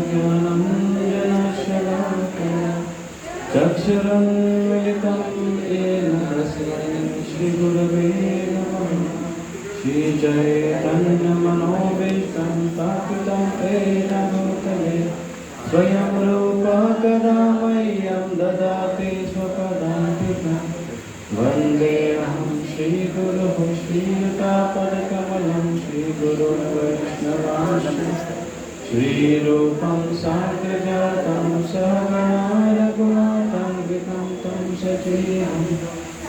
ज्ञानञ्जनशलाकया चक्षुरुन्मिलितं येन तस्मै श्रीगुरवे नमः। श्रीचैतन्यमनोभीष्टं स्थापितं येन भूतले स्वयं रूपा कदा मह्यं ददाति स्वपदान्तिकम्। वन्देऽहं श्रीगुरुः श्रीयुतापदकमलं श्रीगुरुर्वैष्णवांश्च श्रीरूपं साग्रजातं सहगणा रघुनाथान्वितं तं सजीवं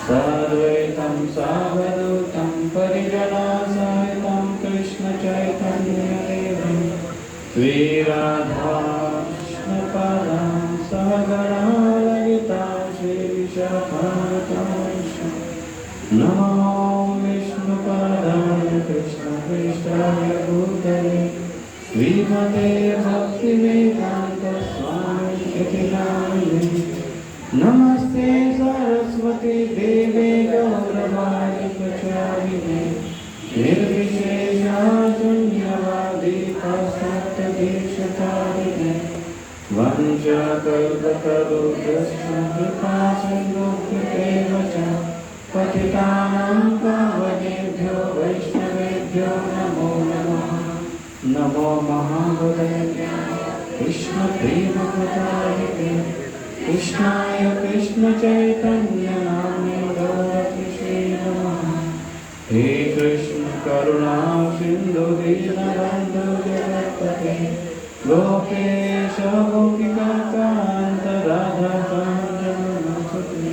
साद्वैतं सावधूतं परिजनासहितं कृष्णचैतन्यदेवं श्रीराधाकृष्णपादां सहगणा ललिता श्रीविशाखान्वितांश्च नमो विष्णुपादाय कृष्णप्रेष्ठाय भूतले श्रीमते भक्तिवेदान्त स्वामी इति नामिने। नमस्ते सरस्वती देवे गौरवाणी प्रचारिणे निर्विशेषा शून्यवादी पाश्चात्यदेशतारिणे वंशकल्पतरुभ्यश्च कृपासिन्धुभ्येव च पतितानां पावनेभ्यो वैष्णवेभ्यो नमो नमः। नमो महाबोधये कृष्णप्रेमप्रदायिते कृष्णाय कृष्णचैतन्यनाम्ने गौरकृष्णे नमः। हे कृष्ण करुणा सिन्धु दीनबन्धु जगत्पते गोपेश गोपिकान्त राधाकान्त नमोस्तुते।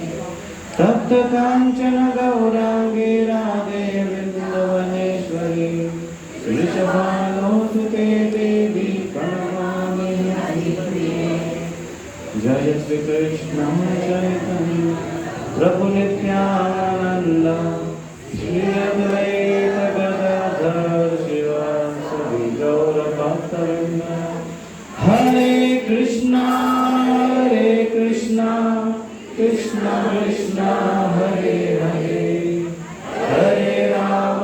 तप्त काञ्चन गौराङ्गे राधे वृन्दावनेश्वरी वृषभानुसुते देवी प्रणमामि हरिप्रिये। जय श्री कृष्ण चैतन्य प्रभु नित्यानंद श्री अद्वैत गदाधर शिवासदि गौर भक्तवृंद। हरे कृष्णा कृष्ण कृष्ण हरे हरे हरे राम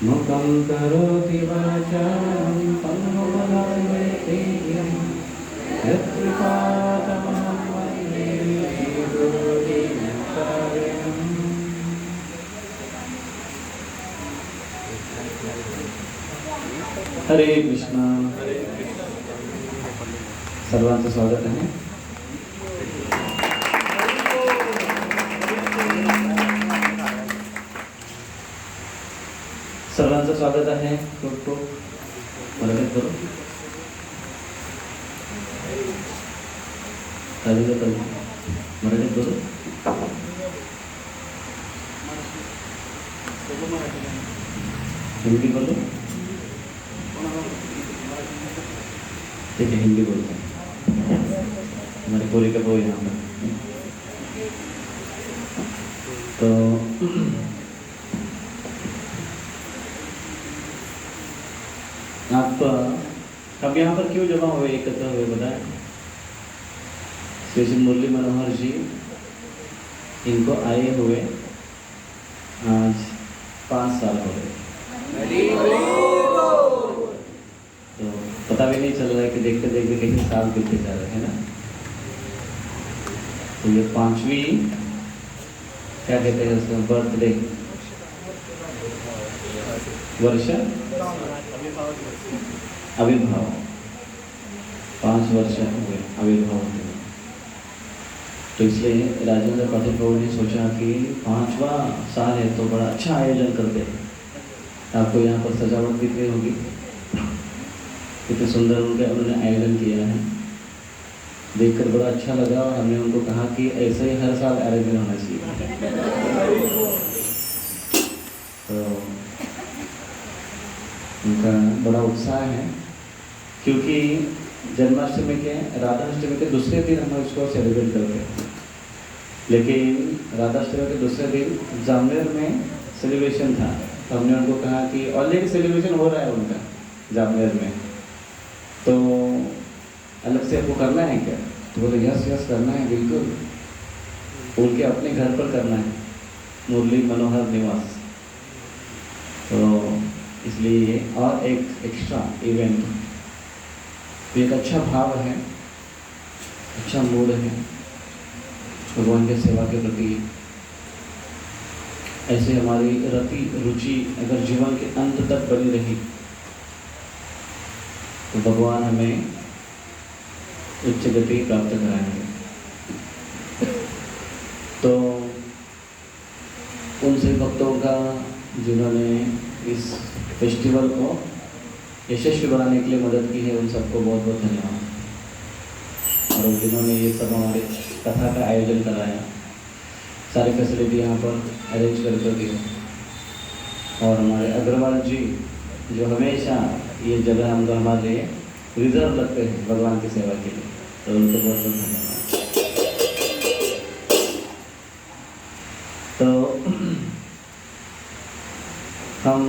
मुखं करोति वाचालं पङ्गुमलयते यत्कृपातमहं वन्दे श्रीगुरुदीनतारिणम्। हरे कृष्णा। सर्वांचं स्वागत आहे। सर्वांचं स्वागत आहे। खूप खूप मराठीत करू मराठीत करू हिंदी बोलो ठीक है हिंदी बोलते हैं हमारी पूरी का वो यहाँ पर। तो आप अब यहाँ पर क्यों जमा हुए एकत्र हुए बताएं। श्री मुरली मनोहर जी इनको आए हुए आज 5 साल हो गए। तो पता भी नहीं चल रहा है कि देखते देखते कैसे साल बीतते जा रहे हैं ना। तो ये 5वीं क्या कहते हैं उसका बर्थडे वर्ष आविर्भाव 5 वर्ष हुए आविर्भाव होते। तो इसलिए राजेंद्र पाटिल प्रभु ने सोचा कि 5वां साल है तो बड़ा अच्छा आयोजन करते हैं। आपको यहाँ पर सजावट दिख रही होगी कितने सुंदर उन्होंने आयोजन किया है। देखकर बड़ा अच्छा लगा और हमने उनको कहा कि ऐसे ही हर साल आयोजन होना चाहिए। तो उनका बड़ा उत्साह है क्योंकि जन्माष्टमी के राधाष्टमी के दूसरे दिन हम उसको सेलिब्रेट करते हैं। लेकिन राधाष्टमी के दूसरे दिन जामनेर में सेलिब्रेशन था। तो हमने उनको कहा कि ऑलरेडी सेलिब्रेशन हो रहा है उनका जामनेर में, तो अलग से आपको करना है क्या? तो बोले यस करना है बिल्कुल, उनके अपने घर पर करना है। मुरली मनोहर निवास। तो इसलिए और एक एक्स्ट्रा इवेंट, तो एक अच्छा भाव है, अच्छा मूड है भगवान के सेवा के प्रति। ऐसे हमारी रति रुचि अगर जीवन के अंत तक बनी रही तो भगवान हमें उच्च गति प्राप्त कराएंगे। तो उन सभी भक्तों का जिन्होंने इस फेस्टिवल को यशस्वी बनाने के लिए मदद की है, उन सबको बहुत बहुत धन्यवाद। और जिन्होंने ये सब हमारे कथा का आयोजन कराया, सारी फैसिलिटी यहाँ पर अरेंज करके दी, और हमारे अग्रवाल जी जो हमेशा ये जगह हम हमारे लिए रिजर्व रखते हैं भगवान की सेवा के लिए, तो उनको बहुत बहुत धन्यवाद। तो हम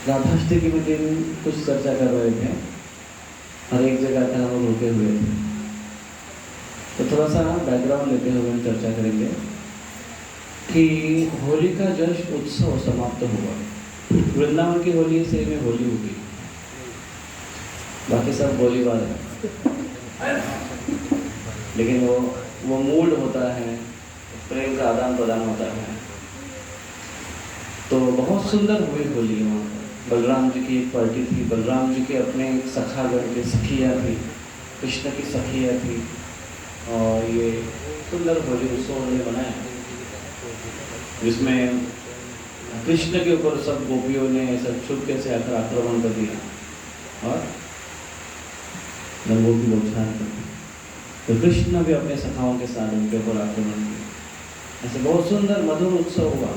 राधाष्टमी के दिन कुछ चर्चा कर रहे थे और एक जगह पर हम रुके हुए थे, तो थोड़ा सा बैकग्राउंड लेते हुए हम चर्चा करेंगे कि होली का जश्न उत्सव समाप्त हुआ। वृंदावन की होली से में होली होगी, बाकी सब गोलीबार है, लेकिन वो मूड होता है, प्रेम का आदान प्रदान होता है। तो बहुत सुंदर हुई होली वहाँ पर। बलराम जी की एक पार्टी थी, बलराम जी के अपने सखागण के सखिया थी, कृष्ण की सखिया थी, और ये सुंदर होली उत्सव उन्होंने मनाया, जिसमें कृष्ण के ऊपर सब गोपियों ने सब छुपके से आकर आक्रमण कर दिया और रंगों की बौछार कर दी। तो कृष्ण भी अपने सखाओं के साथ उनके ऊपर आक्रमण किया। ऐसे बहुत सुंदर मधुर उत्सव हुआ,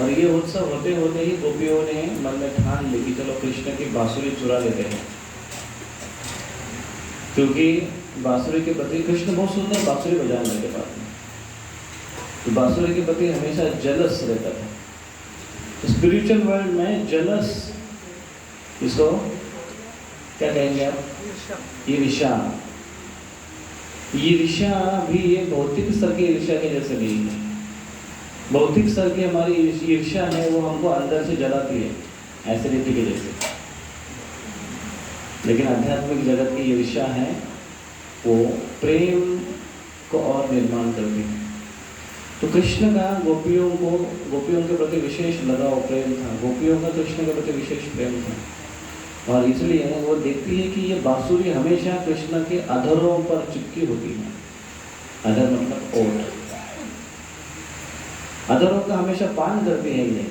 और ये उत्सव होते होते ही गोपियों ने मन में ठान ली कि चलो कृष्ण की बांसुरी चुरा लेते हैं, क्योंकि बांसुरी के प्रति कृष्ण बहुत सुंदर बांसुरी बजाने लगे बाद में, तो बांसुरी के प्रति हमेशा जेलस रहता था। तो स्पिरिचुअल वर्ल्ड में जेलस, इसको क्या कहेंगे आप? ईर्ष्या। ईर्ष्या भी ये भौतिक स्तर की ईर्ष्या के जैसे नहीं है। भौतिक स्तर की हमारी ईर्ष्या है वो हमको अंदर से जलाती है, एसिडिटी के जैसे, लेकिन आध्यात्मिक जगत की ईर्ष्या है वो प्रेम को और निर्माण करती है। तो कृष्ण का गोपियों के प्रति विशेष लगाव प्रेम था, गोपियों का कृष्ण के प्रति विशेष प्रेम था, और इसलिए वो देखती है कि ये बांसुरी हमेशा कृष्ण के अधरों पर चिपकी होती है। अधर मतलब ओठ, अधरों का हमेशा पान करती है ये,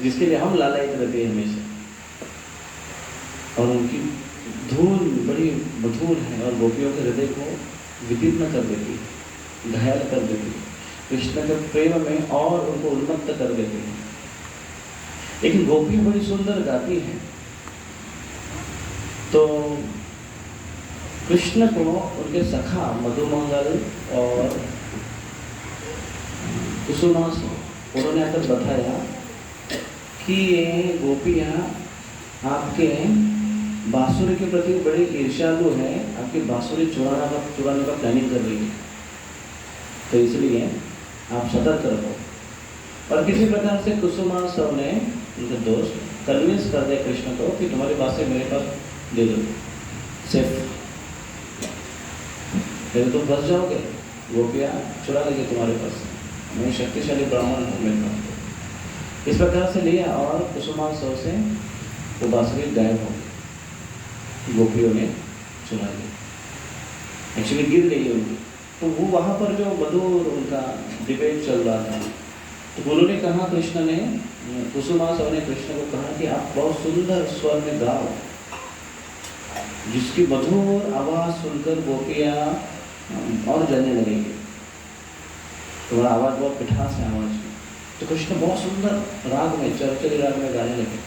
जिसके लिए हम लालायित रहते हैं हमेशा, और उनकी धूल बड़ी मधुर है और गोपियों के हृदय को विदीर्ण कर देती है, घायल कर देती है, कृष्ण के प्रेम में और उनको उन्मत्त कर देती है। लेकिन गोपी बड़ी सुंदर गाती है, तो कृष्ण को उनके सखा मधुमंगल और कुसुमास उन्होंने आकर बताया कि ये गोपियाँ आपके बांसुरी के प्रति बड़ी ईर्ष्यालु है, आपकी बांसुरी चुराने का प्लानिंग कर रही है, तो इसलिए आप सतर्क रहो। और किसी प्रकार से कुसुमासव ने उनके दोस्त कन्विंस कर दिया कृष्ण को कि तुम्हारी बातें मेरे पास दे दो, सिर्फ नहीं तुम फंस जाओगे, गोपियाँ चुरा लेंगे तुम्हारे पास, मैं शक्तिशाली ब्राह्मण हूँ मेरे पास। इस प्रकार से लिया और कुसुमासव से वो बांसुरी गायब हो गई, गोपियों ने चुरा ली, एक्चुअली गिर गई उनकी। तो वो वहाँ पर जो मधुर उनका डिबेट चल रहा था, तो उन्होंने कहा, कृष्ण ने, कुसुमासव ने कृष्ण को कहा कि आप बहुत सुंदर स्वर में गाओ, जिसकी मधुर आवाज़ सुनकर गोपियाँ और जलने लगेंगे, तुम्हारा आवाज़ बहुत मिठास है आवाज़ में। तो कृष्ण बहुत सुंदर राग में, चरचरी राग में गाने लगे,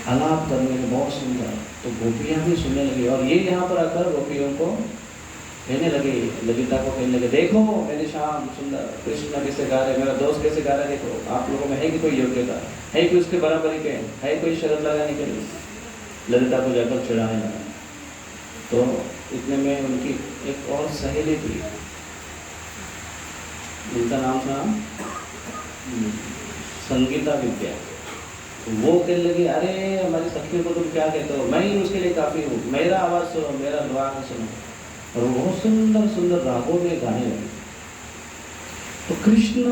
आलाप करने लगे बहुत सुंदर। तो गोपियाँ भी सुनने लगी, और ये यहाँ पर आकर गोपियों को कहने लगे, ललिता को कहने लगे, देखो मेरे श्याम सुंदर कृष्ण कैसे गा रहे, मेरा दोस्त कैसे गा रहा है, देखो आप लोगों में है कि कोई योग्यता, है कि उसके बराबरी के, है कोई शरत लगाने के लिए। ललिता को जाकर चिढ़ाने लगा। तो इतने में उनकी एक और सहेली थी, जिनका नाम था संगीता विद्या। तो वो कहने लगी, अरे हमारी सखियों को तुम क्या कहते हो, मैं ही उसके लिए काफ़ी हूँ, मेरा आवाज़ सुनो, मेरा राग सुनो। और वो बहुत सुंदर सुंदर रागों में गाने लगे। तो कृष्ण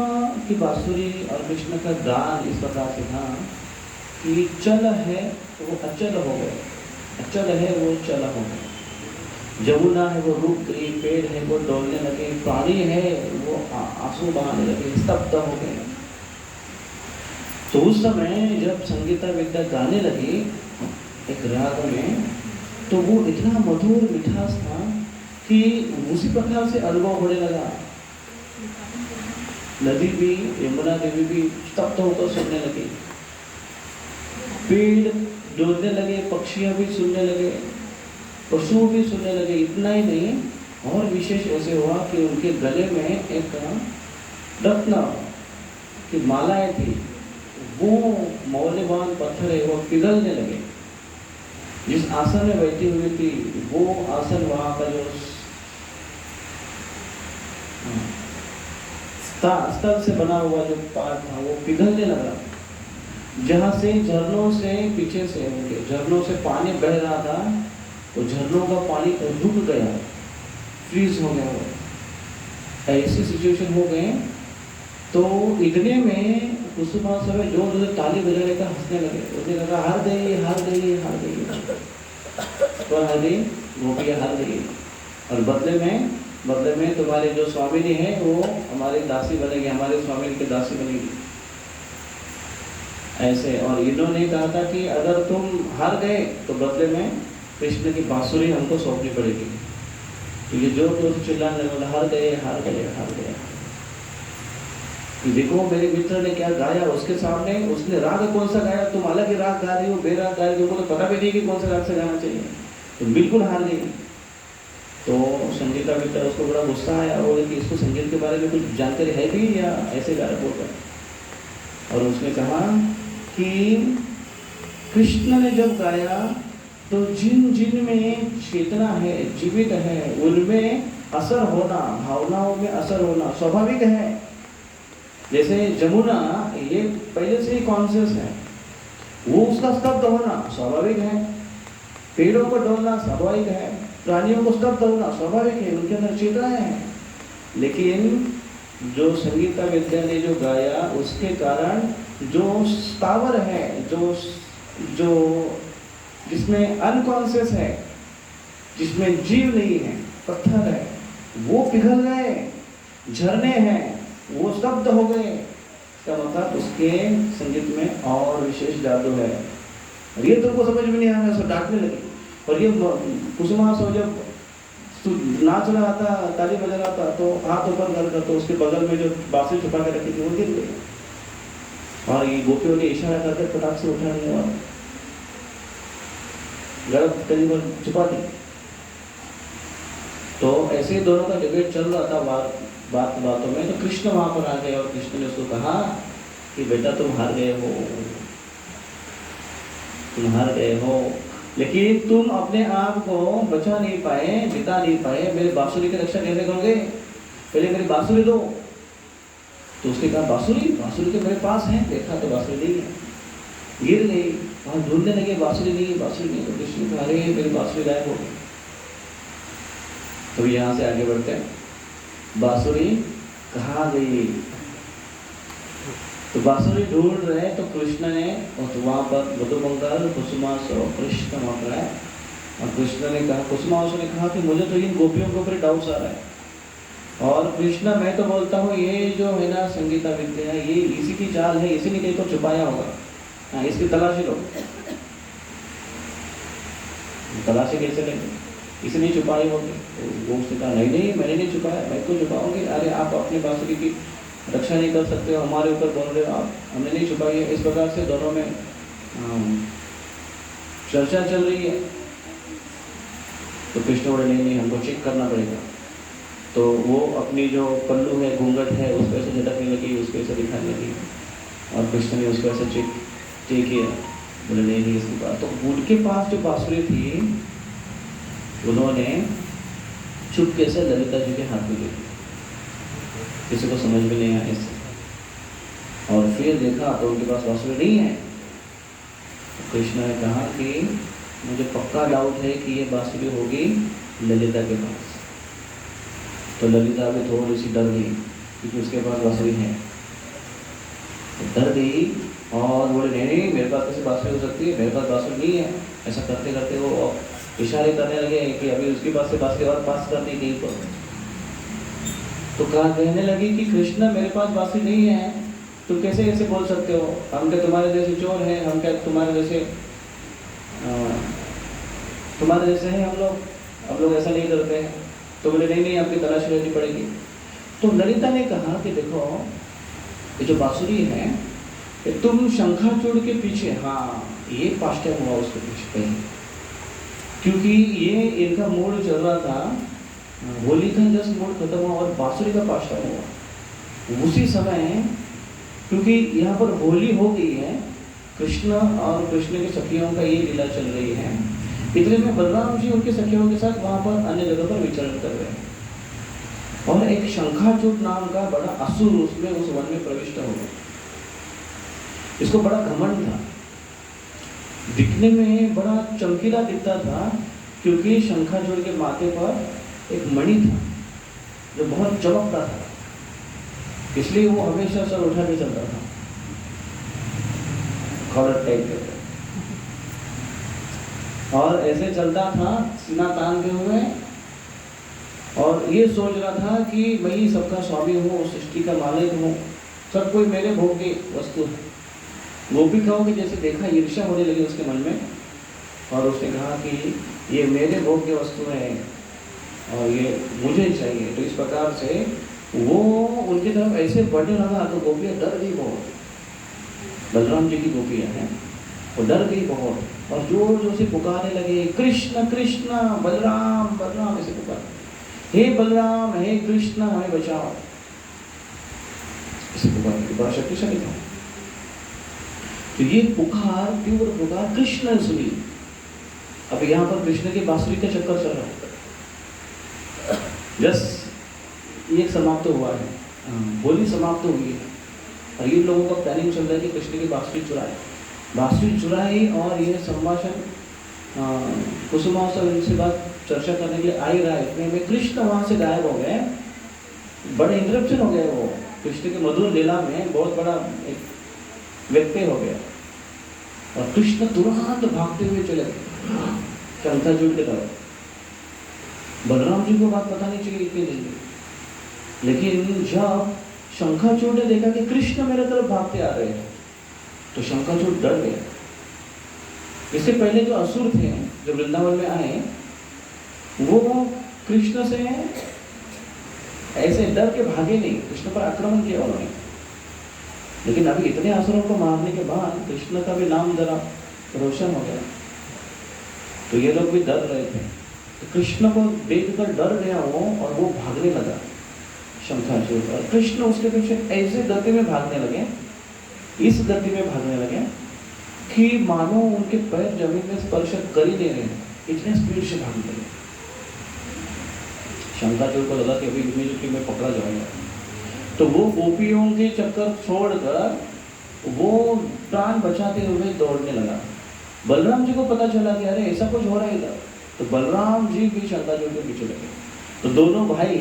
की बांसुरी और कृष्ण का गान इस प्रकार से था कि चल है तो वो अचल हो गए, अचल है वो चल हो गए। जमुना है वो रुक गई, पेड़ है वो डोलने लगे, प्राणी है वो आंसू बहाने लगे, स्तब्ध हो गए। तो उस समय जब संगीता विद्या गाने लगी एक राग में, तो वो इतना मधुर मिठास था कि उसी प्रकार से अनुभव होने लगा। नदी भी, यमुना देवी भी स्तब्ध होकर सुनने लगी, पेड़ डोलने लगे, पक्षियां भी सुनने लगे, पशु भी सुनने लगे। इतना ही नहीं, और विशेष ऐसे हुआ कि उनके गले में एक रत्न की मालाएं थी, वो मौल्यवान पत्थर है वो पिघलने लगे। जिस आसन में बैठी हुई थी वो आसन, वहां का जो स्थल से बना हुआ जो पार्ट था वो पिघलने लगा। जहाँ से झरनों से, पीछे से उनके झरनों से पानी बह रहा था, तो झरनों का पानी रुक गया, फ्रीज हो गया। वो ऐसी सिचुएशन हो गए। तो इतने में कुसुमा सब जोर जोर ताली बजाने का हंसने लगे। उसने कहा, हार गई, हार गई, हार गई। तो हार गई, गोपियाँ हार गई, और बदले में तुम्हारे जो स्वामिनी है वो हमारी दासी बनेगी, हमारे स्वामी की दासी बनेगी, ऐसे। और इन्होंने कहा था कि अगर तुम हार गए तो बदले में कृष्ण की बांसुरी हमको सौंपनी पड़ेगी। तो ये जोर जोर से चिल्लाने लगा, हार गए, हार गए, हार गए। देखो मेरे मित्र ने क्या गाया, उसके सामने उसने राग कौन सा गाया, तुम अलग ही राग गा रही हो, बेराग गा रही हो, तुमको तो पता भी नहीं कि कौन सा राग से गाना चाहिए, तुम बिल्कुल हार गई। तो संगीता विद्या उसको बड़ा गुस्सा आया, बोले कि इसको संगीत के बारे में कुछ जानकारी है भी या ऐसे गा रहा बोल रहा। और उसने कहा कि कृष्ण ने जब गाया तो जिन जिन में चेतना है, जीवित है, उनमें असर होना, भावनाओं में असर होना स्वाभाविक है। जैसे जमुना ये पहले से ही कॉन्शियस है, वो उसका स्तब्ध होना स्वाभाविक है, पेड़ों को डोलना स्वाभाविक है, प्राणियों को स्तब्ध होना स्वाभाविक है, उनके अंदर चेतनाएं हैं। लेकिन जो संगीता विद्या ने जो गाया उसके कारण जो स्थावर है, जो जिसमें अनकॉन्शियस है, जिसमें जीव नहीं है, पत्थर है, वो पिघल गए, झरने हैं वो स्तब्ध हो गए। इसका मतलब उसके संगीत में और विशेष जादू है। और ये तुमको समझ में नहीं आ रहा, सब डांटने लगी। और ये कुसुमा सो जब नाच रहा था, ताली बजा रहा था, तो हाथ ऊपर कर तो उसके बगल में जो बांसुरी छुपा के रखी थी वो गिर गई। और ये गोपियों ने इशारा करके फटाक से उठा लिया और गलत करीब छुपा दी। तो ऐसे दोनों का डिबेट चल रहा था बातों में। तो कृष्ण वहां पर आ गए और कृष्ण ने उसको कहा कि बेटा तुम हार गए हो, तुम हार गए हो, लेकिन तुम अपने आप को बचा नहीं पाए, जिता नहीं पाए, मेरे बांसुरी की रक्षा कैसे करोगे, पहले मेरी बांसुरी दो। तो उसने कहा बांसुरी तो मेरे पास है, देखा तो बांसुरी नहीं है, गिर गई, वहां ढूंढने लगे बांसुरी नहीं। तो कृष्ण कहा अरे मेरी बांसुरी गायब हो गई। तो यहाँ से आगे बढ़ते हैं, बांसुरी कहाँ गई। तो बांसुरी ढूंढ रहे तो कृष्ण ने, तो वहां पर मधुमंगल कुसुमासो कृष्ण वहां पर है। और कृष्ण ने कहा, कुसुमासो ने कहा कि मुझे तो इन गोपियों के ऊपर डाउट्स आ रहा है। और कृष्ण मैं तो बोलता हूँ ये जो है ना संगीता विद्या है, ये इसी की चाल है, इसी ने कहीं तो छुपाया होगा, हाँ इसकी तलाशी लो। तलाशी कैसे लेंगे, इसने छुपाई होगी। तो वो उसने कहा नहीं मैंने नहीं छुपाया, मैं क्यों छुपाऊंगी, अरे आप अपनी बांसुरी की रक्षा नहीं कर सकते हो, हमारे ऊपर बोल रहे हो आप, हमने नहीं छुपाई है। इस प्रकार से दोनों में चर्चा चल रही है। तो कृष्ण बोले नहीं हमको चेक करना पड़ेगा। तो वो अपनी जो पल्लू है, घूंघट है, उस पर से झटकने लगी, उस पर से दिखाने लगी। और कृष्ण ने उस पर से चेक किया, बोले नहीं इसकी बात। तो उनके पास जो बांसुरी थी उन्होंने चुपके से ललिता जी के हाथ में दे दी। किसी को समझ में नहीं आया इससे। और फिर देखा तो उनके पास बांसुरी नहीं है। तो कृष्ण ने कहा कि मुझे पक्का डाउट है कि ये बांसुरी होगी ललिता के पास। तो ललिता भी थोड़ी सी डर गई क्योंकि उसके पास बांसुरी है। तो डर गई और बोले नहीं मेरे पास कैसे बांसुरी हो सकती है, मेरे पास बांसुरी नहीं है। ऐसा करते करते वो इशारे करने लगे कि अभी उसके पास से बांसुरी और पास कर दी कहीं पर। तो कहा कहने लगी कि कृष्ण मेरे पास बांसुरी नहीं है, तुम कैसे ऐसे बोल सकते हो, हम क्या तुम्हारे जैसे चोर हैं, हम क्या तुम्हारे जैसे हैं हम लोग ऐसा नहीं करते हैं। तो बोले नहीं नहीं आपकी तलाश लेनी पड़ेगी। तो ललिता ने कहा कि देखो ये जो बांसुरी है ये तुम शंखाचूड़ के पीछे, हाँ ये पाश्चात्य हुआ उसके पीछे कहीं, क्योंकि ये इनका मूड चल रहा था, होली का जस्ट मूड खत्म हुआ और बांसुरी का पाश्चात्य हुआ उसी समय। क्योंकि यहाँ पर होली हो गई है, कृष्ण और कृष्ण के सखियों का ये लीला चल रही है। इतने में बलराम जी उनके सखियों के साथ वहाँ पर अन्य जगह पर विचरण कर रहे हैं और एक शंखाचूड़ नाम का बड़ा असुर उसमें उस वन में प्रविष्ट हो गया। इसको बड़ा घमंड था, दिखने में बड़ा चमकीला दिखता था क्योंकि शंखाचूड़ के माथे पर एक मणि था जो बहुत चमकता था, इसलिए वो हमेशा सर उठा के चलता था, खौरट टाइप के। और ऐसे चलता था सीना तान के हुए और ये सोच रहा था कि मैं ही सबका स्वामी हूँ, सृष्टि का मालिक हूँ, सब कोई मेरे भोग की वस्तु है। गोपिकाओं के जैसे देखा, ईर्ष्या होने लगी उसके मन में और उसने कहा कि ये मेरे भोग की वस्तु है और ये मुझे चाहिए। तो इस प्रकार से वो उनकी तरफ ऐसे बढ़ने लगा तो गोपियाँ डर गई बहुत। बलराम जी की गोपियाँ हैं, वो डर गई बहुत और जोर जोर से पुकारने लगे कृष्ण कृष्ण बलराम बलराम, ऐसे पुकार, हे बलराम हे कृष्ण हमें बचाओ, ऐसे पुकार बड़ा शक्तिशाली था। तो ये पुकार, तीव्र पुकार कृष्ण ने सुनी। अब यहाँ पर कृष्ण की बांसुरी का चक्कर चल रहा है। जस्ट ये समाप्त हुआ है, होली समाप्त हुई है और ये लोगों का प्लानिंग चल रहा है कि कृष्ण की बांसुरी चुराई और ये संभाषण कुसुमावसर इनसे बात चर्चा करने के लिए आ ही रहा है। इतने में कृष्ण वहाँ से गायब हो गए, बड़े इंटरप्शन हो गए। वो कृष्ण के मधुर लीला में बहुत बड़ा एक व्यक्ति हो गया और कृष्ण तुरंत भागते हुए चले गए शंखाचूड़ की तरफ। बलराम जी को बात पता नहीं चली इतनी जल्दी, लेकिन जब शंखाचूड़ ने देखा कि कृष्ण मेरे तरफ भागते आ रहे हैं तो शंखाचूड़ डर गया। इससे पहले जो असुर थे जो वृंदावन में आए वो कृष्ण से ऐसे डर के भागे नहीं, कृष्ण पर आक्रमण किया उन्होंने। लेकिन अभी इतने असुरों को मारने के बाद कृष्ण का भी नाम जरा रोशन हो गया तो ये लोग भी डर रहे थे। तो कृष्ण को देखकर डर गया वो और वो भागने लगा शंखाचूड़ और कृष्ण उसके पीछे ऐसे गति में भागने लगे, इस गति में भागने लगे कि मानो उनके पैर जमीन में स्पर्श कर ही नहीं रहे, इतने स्पीड से भागने लगे। शंखाचूड़ को लगा कि अभी इमीडिएटली मैं पकड़ा जाऊंगा। तो वो गोपियों के चक्कर छोड़कर वो प्राण बचाते हुए दौड़ने लगा। बलराम जी को पता चला कि अरे ऐसा कुछ हो रहा है इधर, तो बलराम जी भी शंखाचूड़ के पीछे लगे। तो दोनों भाई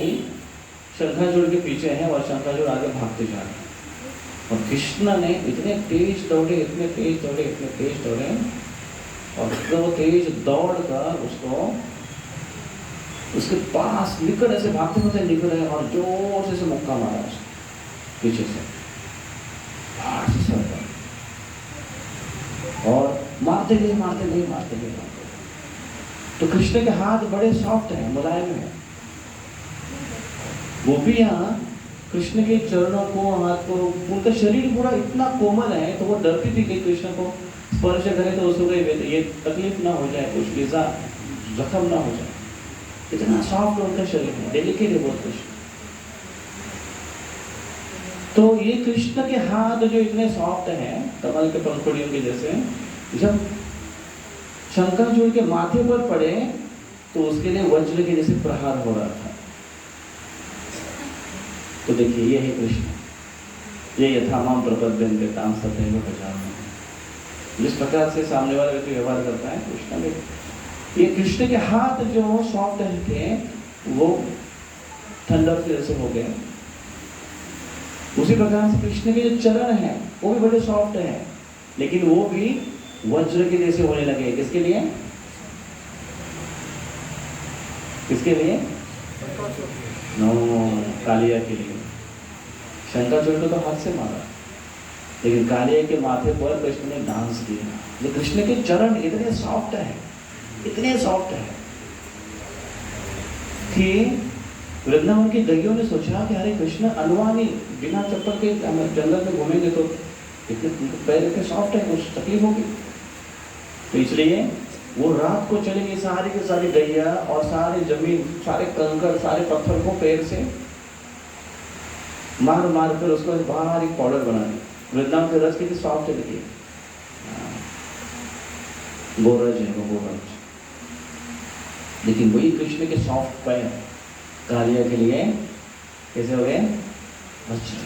शंखाचूड़ के पीछे हैं और शंखाचूड़ आगे भागते जा रहे हैं और कृष्ण ने इतने तेज दौड़े और वो तेज दौड़ कर उसको उसके पास निकट ऐसे भागते हुए निकले और जोर से मुक्का मारा उसको पीछे से और मारते गए। तो कृष्ण के हाथ बड़े सॉफ्ट हैं, मुलायम हैं। गोपियां कृष्ण के चरणों को, हाथ को, उनका शरीर पूरा इतना कोमल है तो वो डरती थी कि कृष्ण को स्पर्श करे तो उसको ये तकलीफ ना हो जाए, कुछ ऐसा जख्म ना हो जाए। इतना सॉफ्ट उनका शरीर है, डेलिकेट है बहुत कृष्ण। तो ये कृष्ण के हाथ जो इतने सॉफ्ट हैं कमल के पंखुड़ियों के जैसे, जब शंखाचूड़ के माथे पर पड़े तो उसके लिए वज्र के जैसे प्रहार हो रहा था। तो देखिए ये है कृष्ण, ये यथामाम प्रपद्यन्ते तां तथैव भजामि। जिस प्रकार से सामने वाला व्यक्ति व्यवहार करता है कृष्ण में, ये कृष्ण के हाथ जो सॉफ्ट थे वो थंडर से जैसे हो गए, उसी प्रकार से कृष्ण के जो चरण हैं वो भी बड़े सॉफ्ट हैं, लेकिन वो भी वज्र के जैसे होने लगे। किसके लिए? किसके लिए? नो, कालिया के लिए। शंकराचार्य तो हाथ से मारा, लेकिन कालिया के माथे पर कृष्ण ने डांस किया। ये कृष्ण के चरण इतने सॉफ्ट है, इतने सॉफ्ट है कि वृंदावन की गैयों ने सोचा कि अरे कृष्ण अनवानी बिना चप्पल के जंगल में घूमेंगे तो इतने पैर इतने सॉफ्ट है, कुछ तकलीफ होगी। तो इसलिए वो रात को चलेंगे सारी की सारी गैया और सारी जमीन, सारे कंकड़, सारे पत्थर को पैर से मार मार कर उसको बाहर एक पाउडर बना दी। वृंदावन के रस कितनी सॉफ्ट है, देखिए गोरज है वो गोरज। लेकिन वही कृष्ण के सॉफ्ट पैर कालिया के लिए कैसे हो गए? वज्र।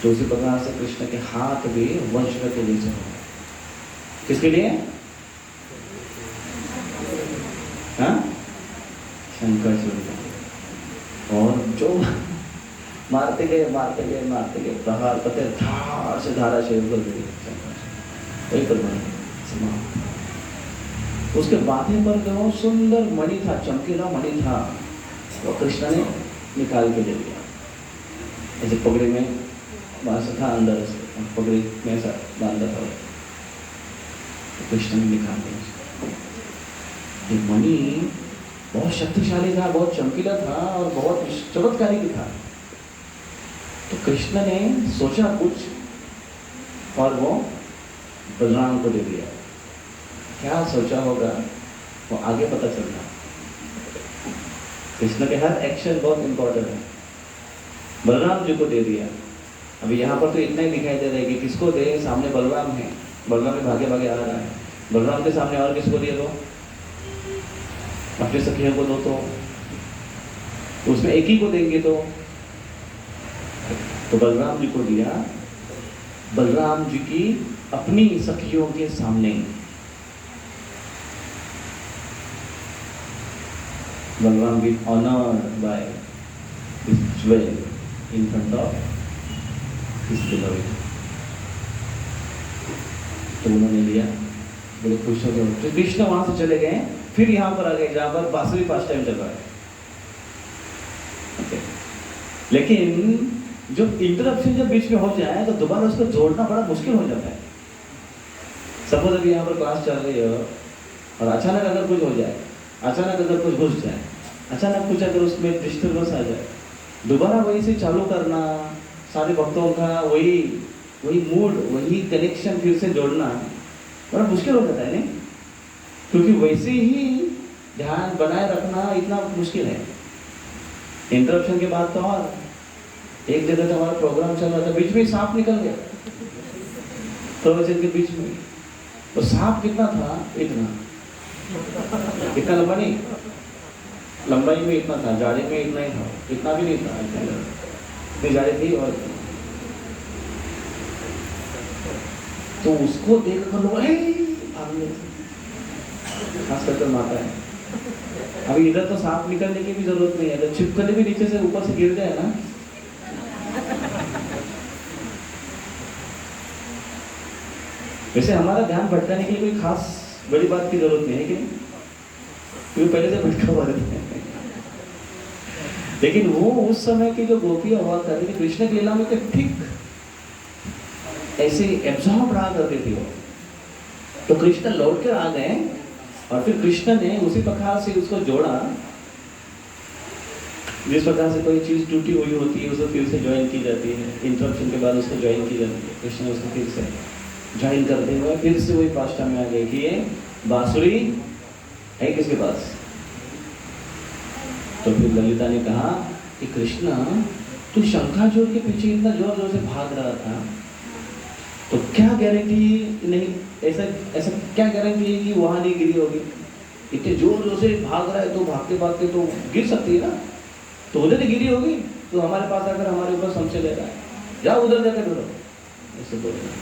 तो उसी प्रकार से कृष्ण के हाथ भी वज्र के जैसे हो गए। किसके लिए? हाँ, शंकर जी। और जो मारते गए मारते गए मारते गए, प्रहार करते धार से धारा शेव कर दी वही परमात्मा। उसके माथे पर जो सुंदर मणि था, चमकीला मणि था, वो कृष्ण ने निकाल के दे दिया। ऐसे पगड़ी में बांस था, अंदर से पगड़ी में ऐसा बांधा था, तो कृष्ण ने निकाल दिया। ये मणि बहुत शक्तिशाली था, बहुत चमकीला था और बहुत चमत्कारी भी था। तो कृष्ण ने सोचा कुछ और वो बलराम को दे दिया। क्या सोचा होगा वो आगे पता चलता। कृष्ण के हर एक्शन बहुत इंपॉर्टेंट है। बलराम जी को दे दिया। अभी यहाँ पर तो इतना ही दिखाई दे रहा है कि किसको दे, सामने बलराम है, बलराम भी भागे भागे आ रहा है। बलराम के सामने और किसको दिए दो? अपने सखियों को दो तो उसमें एक ही को देंगे तो बलराम जी को दिया। बलराम जी की अपनी सखियों के सामने बलराम भी honoured by his jewel in front of his beloved. तो उन्होंने लिया, बड़े खुश हो गए। तो कृष्ण वहां से चले गए, फिर यहाँ पर आ गए जहां पर बांसुरी पास टाइम चल रहा है। okay. लेकिन जो इंटरप्शन जब बीच में हो जाए तो दोबारा उसको जोड़ना बड़ा मुश्किल हो जाता है। सपोज अभी यहाँ पर क्लास चल रही है और अचानक अगर कुछ हो जाए, अचानक अगर कुछ घुस जाए, अचानक कुछ अगर उसमें डिस्टर्बेंस आ जाए, दोबारा वही से चालू करना, सारे भक्तों का वही मूड, वही कनेक्शन फिर से जोड़ना बड़ा मुश्किल हो जाता है नहीं, क्योंकि वैसे ही ध्यान बनाए रखना इतना मुश्किल है। इंटरप्शन के बाद तो और एक जगह तो हमारा प्रोग्राम चल रहा था, बीच में सांप निकल गया प्रवचन के बीच में। तो सांप कितना था? इतना लंबा नहीं, लंबाई में इतना था, जाड़े में इतना ही था, इतना भी नहीं था, इतनी जाड़े थी। और तो उसको देखकर लोग भागने, खास करके माता है। अभी इधर तो सांप निकलने की भी जरूरत नहीं है, अगर छिपकली भी नीचे से ऊपर से गिर जाए ना, वैसे हमारा ध्यान भटकाने के लिए कोई खास बड़ी बात की जरूरत नहीं है कि क्योंकि पहले से भटका हुआ रहता है। लेकिन वो उस समय की जो गोपियां हुआ करती थी कृष्ण की लीला में, तो ठीक ऐसे एब्जॉर्ब रहा करती थी वो। तो कृष्ण लौट कर आ गए और फिर कृष्ण ने उसी प्रकार से उसको जोड़ा, जिस प्रकार से कोई चीज टूटी हुई होती है उसको फिर से ज्वाइन की जाती है, इंटरप्शन के बाद उसको ज्वाइन की जाती है। कृष्ण ने उसको फिर से ज्वाइन करते हुए फिर से वही पाष्टा में आ गए कि ये बांसुरी है किसके पास। तो फिर ललिता ने कहा कि कृष्ण तू शंखाचूड़ के पीछे इतना जोर जोर से भाग रहा था, तो क्या गारंटी नहीं, ऐसा क्या गारंटी है कि वहां नहीं गिरी होगी? इतने जोर जोर से भाग रहा है तो भागते भागते तो गिर सकती है ना, तो उधर नहीं गिरी होगी। तो हमारे पास आकर हमारे ऊपर संशय ले रहा है, जाओ उधर जाकर ढूंढो, ऐसे बोल रहा है।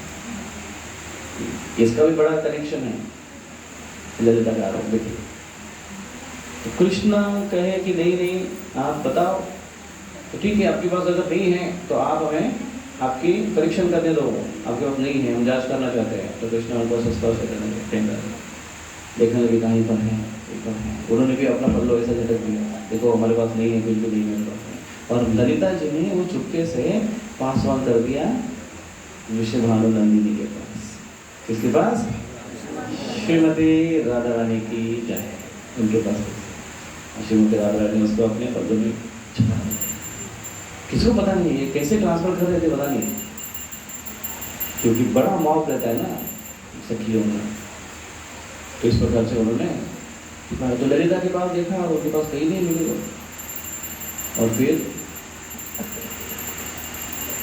इसका भी बड़ा कनेक्शन है ललिता का आरोप। देखिए तो कृष्ण कहे कि नहीं नहीं आप बताओ, तो ठीक है आपके पास अगर नहीं है तो आप हमें आपकी परीक्षण करने दो, आपके पास नहीं है हम जांच करना चाहते हैं। तो कृष्ण उनको स्पर्श करने देखने लगे कहीं पर है, उन्होंने भी अपना पल्लो ऐसा झटक दिया, देखो हमारे पास नहीं है, बिल्कुल नहीं मेरे पास है। और ललिता जी ने वो चुपके से पास ऑन कर दिया विश्वभानु नंदिनी के पास। किसके पास? श्रीमती राधा रानी की जय, उनके पास। श्रीमती राधा रानी उसको अपने पल्लों में छुपा दिया। किसको पता नहीं है कैसे ट्रांसफर कर रहे थे, पता नहीं, क्योंकि बड़ा मॉब रहता है ना सखियों में। तो इस प्रकार से उन्होंने तो ललिता के पास देखा और उनके पास कहीं नहीं मिली। और फिर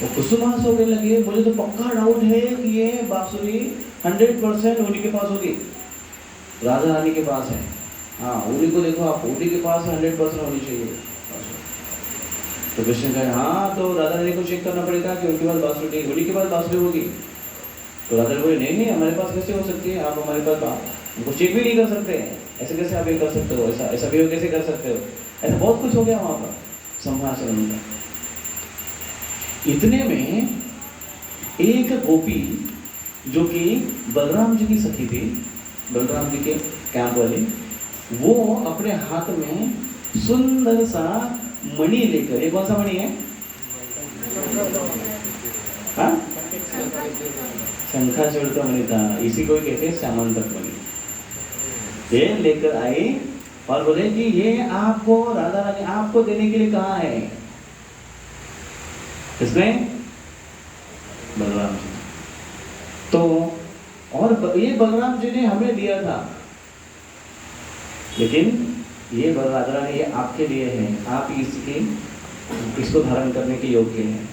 वो कुसुमास होने लगे, मुझे तो पक्का डाउट है कि ये बांसुरी 100% उन्हीं के पास होगी, राधा रानी के पास है। हाँ उन्हीं को देखो आप, उन्हीं के पास 100% होनी चाहिए। तो कृष्ण कहे हाँ तो राधा रानी को चेक करना पड़ेगा कि उनके पास बांसुरी, उन्हीं के पास बांसुरी होगी। तो राधा बोले नहीं नहीं हमारे पास कैसे हो सकती है, आप हमारे पास उनको चेक भी नहीं कर सकते हैं, ऐसे कैसे आप ये कर सकते हो, ऐसा भी कैसे कर सकते हो। ऐसा बहुत कुछ हो गया वहाँ पर संभाषण उनका। इतने में एक गोपी जो कि बलराम जी की सखी थी, बलराम जी के कैंप वाली, वो अपने हाथ में सुंदर सा मणि लेकर, ये कौन सा मणि है? हाँ शंखाचूड़ का मणि था, इसी को कहते हैं श्यामांतक मणि। ये लेकर आई और बोले कि ये आपको राधा रानी आपको देने के लिए कहा है। किसने? बलराम जी। तो और ये बलराम जी ने हमें दिया था, लेकिन ये राधा रानी ये आपके लिए है, आप इसको धारण करने के योग्य हैं।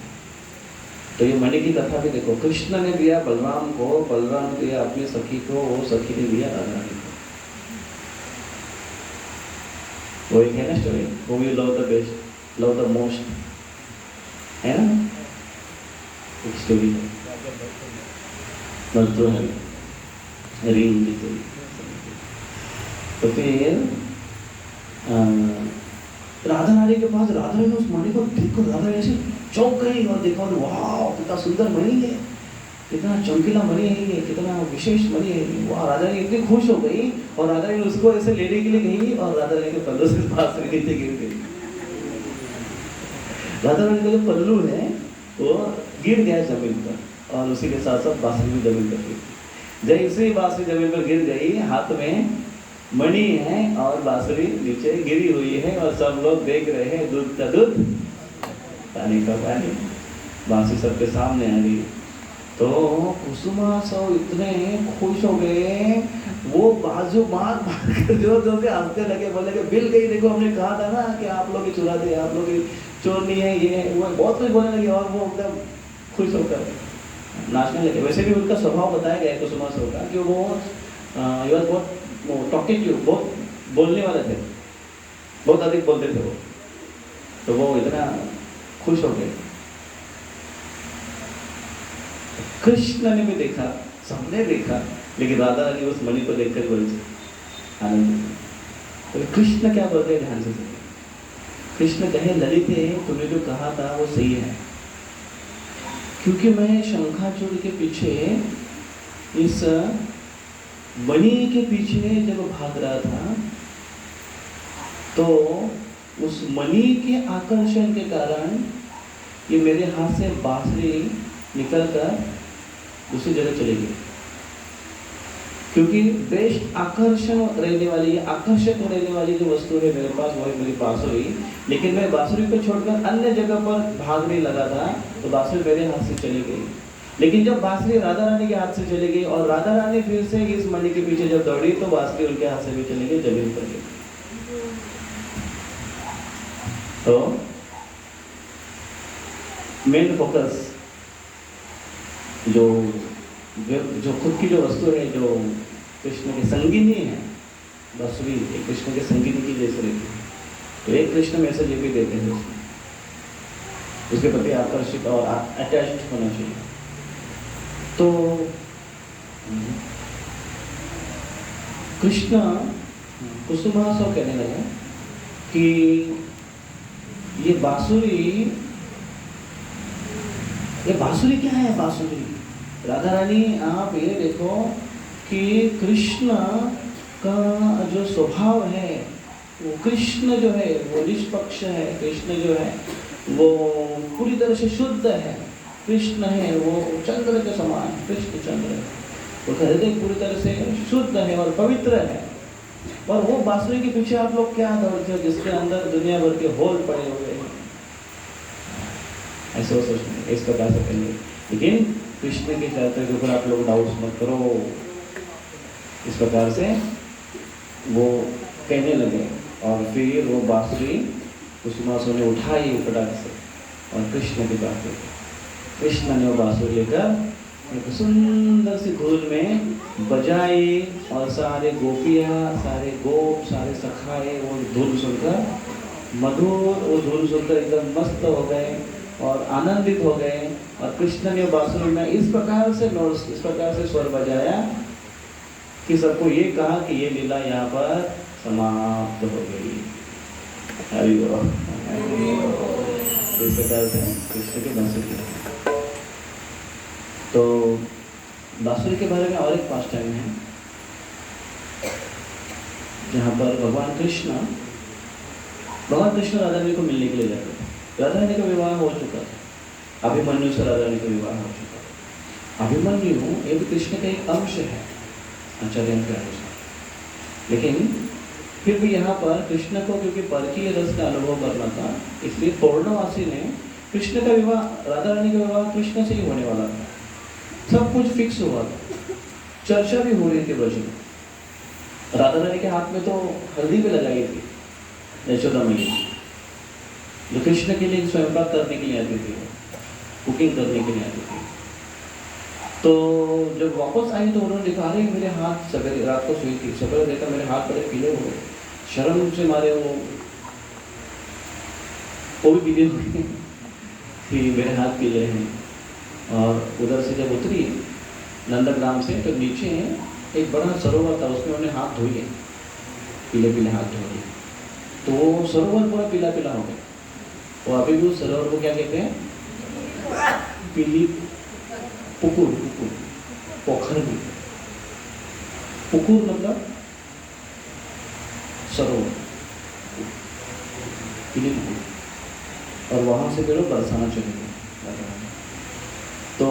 तो ये मणि की कथा भी देखो, कृष्ण ने दिया बलराम को, बलराम ने दिया अपनी सखी को, वो सखी ने दिया राधा रानी को। वो एक है ना story, whom you love the best, love the most, है ना एक स्टोरी है, भर्तृहरि रिंग की स्टोरी। तो फिर राधा रानी के पास, राधा रानी उस मणि को देखकर राधा रानी ऐसे चौंक गई और देखा वाह कितना सुंदर मणि है, कितना चमकीला मणि है ये, कितना विशेष मणि है। वाह राधा रानी इतनी खुश हो गई और राधा रानी उसको ऐसे लेने के लिए गई और राधा रानी के पल्लू से पास नीचे गिर गई। राधा रानी का जो पल्लू है वो गिर गया जमीन पर और उसी के साथ साथ बांसुरी भी जमीन पर गिर। जैसे ही बांसुरी जमीन पर गिर गई, हाथ में मणि है और बांसुरी नीचे गिरी हुई है और सब लोग देख रहे हैं, दूध का दूध पानी का पानी, बांसुरी सबके सामने आ गई। तो कुसुमा सब इतने खुश हो गए, वो बाजू मार कर जोर जोर से हंसने लगे, बोले कि बिल गई, देखो हमने कहा था ना कि आप लोग ही चुरा दिए, आप लोग ही चोरनी है, ये वो बहुत कुछ बोलने लगे और वो एकदम खुश होकर नाचने लगे। वैसे भी उनका स्वभाव बताया गया है कुसुमा सब का कि वो बहुत टॉकेटिव, बहुत बोलने वाले थे, बहुत अधिक बोलते थे वो। तो वो इतना खुश हो गए। कृष्ण ने भी देखा, सबने देखा, लेकिन राधा रानी उस मणि को देखकर बोली आनंद। तो कृष्ण क्या बोलते हैं ध्यान से सुनिए। कृष्ण कहे ललिते तुमने जो कहा था वो सही है, क्योंकि मैं शंखाचूड़ के पीछे, इस मणि के पीछे जब भाग रहा था तो उस मणि के आकर्षण के कारण ये मेरे हाथ से बांसुरी निकलकर दूसरी जगह चली गई। क्योंकि बेस्ट आकर्षण रहने वाली, आकर्षक रहने वाली जो वस्तु है मेरे पास वो है मेरी बांसुरी, लेकिन मैं बांसुरी को छोड़कर अन्य जगह पर भागने लगा था तो बांसुरी मेरे हाथ से चली गई। लेकिन जब बांसुरी राधा रानी के हाथ से चली गई और राधा रानी फिर से इस मणि के पीछे जब दौड़ी तो बांसुरी उनके हाथ से भी चली गई, जमीन पर गई। तो मेन फोकस जो खुद की जो वस्तु है, जो कृष्ण के संगिनी है, बांसुरी कृष्ण के संगिनी की जैसे रहती है। तो एक कृष्ण मैसेज ये भी देते हैं उसमें उसके प्रति आकर्षित और अटैच्ड होना चाहिए। तो कृष्ण कुसुमासव कहने लगा कि ये बांसुरी क्या है? बांसुरी राधा रानी, आप ये देखो कि कृष्ण का जो स्वभाव है, वो कृष्ण जो है वो निष्पक्ष है, कृष्ण जो है वो पूरी तरह से शुद्ध है, कृष्ण है वो चंद्र के समान, कृष्ण चंद्र, वो हृदय पूरी तरह से शुद्ध है और पवित्र है। और वो बांसुरी के पीछे आप लोग क्या दौड़ते हो जिसके अंदर दुनिया भर के होल पड़े हुए हैं? ऐसे वो सोचते, इस प्रकार से कहेंगे। लेकिन कृष्ण के चरित्र के ऊपर आप लोग डाउट मत करो, इस प्रकार से वो कहने लगे। और फिर वो बांसुरी कुसुमासव ने उठाई फटाक से और कृष्ण के पास गई। कृष्ण ने वो बांसुरी लेकर एक सुंदर सी धुन में बजाई और सारे गोपियाँ, सारे गोप, सारे सखाए वो धुन सुनकर मधुर, वो धुन सुनकर एकदम मस्त हो गए और आनंदित हो गए। और कृष्ण ने बांसुरी में इस प्रकार से स्वर बजाया कि सबको ये कहा कि ये लीला यहाँ पर समाप्त हो गई। हरि बोल। इस प्रकार से कृष्ण की बांसुरी। तो बांसुरी के बारे में और एक पास्ट टाइम है जहाँ पर भगवान कृष्ण राधा रानी को मिलने के लिए जाते थे। राधा रानी का विवाह हो चुका था, अभिमन्यु से राधा रानी का विवाह हो चुका था। अभिमन्यु एक कृष्ण का एक अंश है आचार्य के अनुसार, लेकिन फिर भी यहाँ पर कृष्ण को क्योंकि परकीय रस का अनुभव करना था, इसलिए पौर्णमासी ने कृष्ण का विवाह, राधा रानी का विवाह कृष्ण से ही होने वाला था। सब कुछ फिक्स हुआ था, चर्चा भी हो रही थी ब्रज में। राधा रानी के हाथ में तो हल्दी भी लगाई थी यशोदा मैया, जो कृष्ण के लिए स्वयंपाक करने के लिए आती थी, कुकिंग करने के लिए आती थी। तो जब वापस आई तो उन्होंने देखा, अरे मेरे हाथ, सवेरे रात को सोई थी, सवेरे देखा मेरे हाथ बड़े पीले हुए, शर्म से मारे वो भी पीले हुए कि मेरे हाथ पीले हैं। और उधर से जब उतरी नंदग्राम से, तो नीचे एक बड़ा सरोवर था, उसमें उन्हें हाथ धोए, पीले पीले हाथ धोए, तो वो सरोवर पूरा पीला पीला हो गया। और अभी भी उस सरोवर को क्या कहते हैं? पीली पुकुर, पोखर भी, पुकुर मतलब सरोवर, पीली पुकुर। और वहां से फिर बरसाना चले गए। तो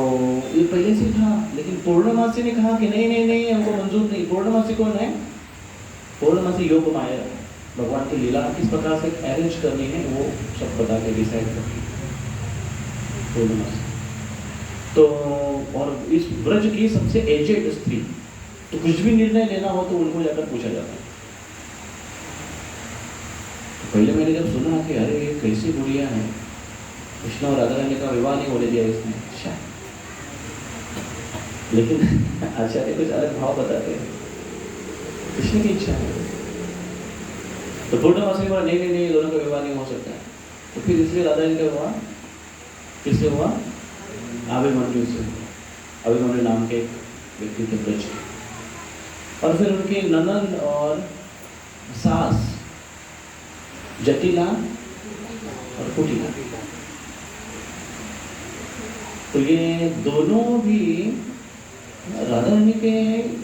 ये पहले से था, लेकिन पूर्णमासी ने कहा कि नहीं नहीं नहीं, हमको मंजूर नहीं। पूर्णमासी कौन है? पूर्णमासी योग माया, भगवान की लीला किस प्रकार से अरेंज करनी है वो सब बता के डिसाइड करती है पूर्णमासी। तो और इस ब्रज की सबसे एजेड स्त्री, तो कुछ भी निर्णय लेना हो तो उनको जाकर पूछा जाता है। तो पहले मैंने जब सुना कि अरे ये कैसी बुढ़िया है, कृष्ण और राधा रानी का विवाह नहीं होने दिया इसने, अच्छा। लेकिन आचार्य कुछ अलग भाव बताते हैं, कृष्ण की इच्छा है। तो पूर्णमासी बोला नहीं नहीं नहीं, दोनों का विवाह नहीं हो सकता है। तो फिर इसलिए राधा रानी का विवाह किससे हुआ? अभिमन्यु से। अभिमन्यु नाम के व्यक्ति थे ब्रज के। और फिर उनके ननद और सास जटिला और कुटिला, तो ये दोनों भी राधा रानी के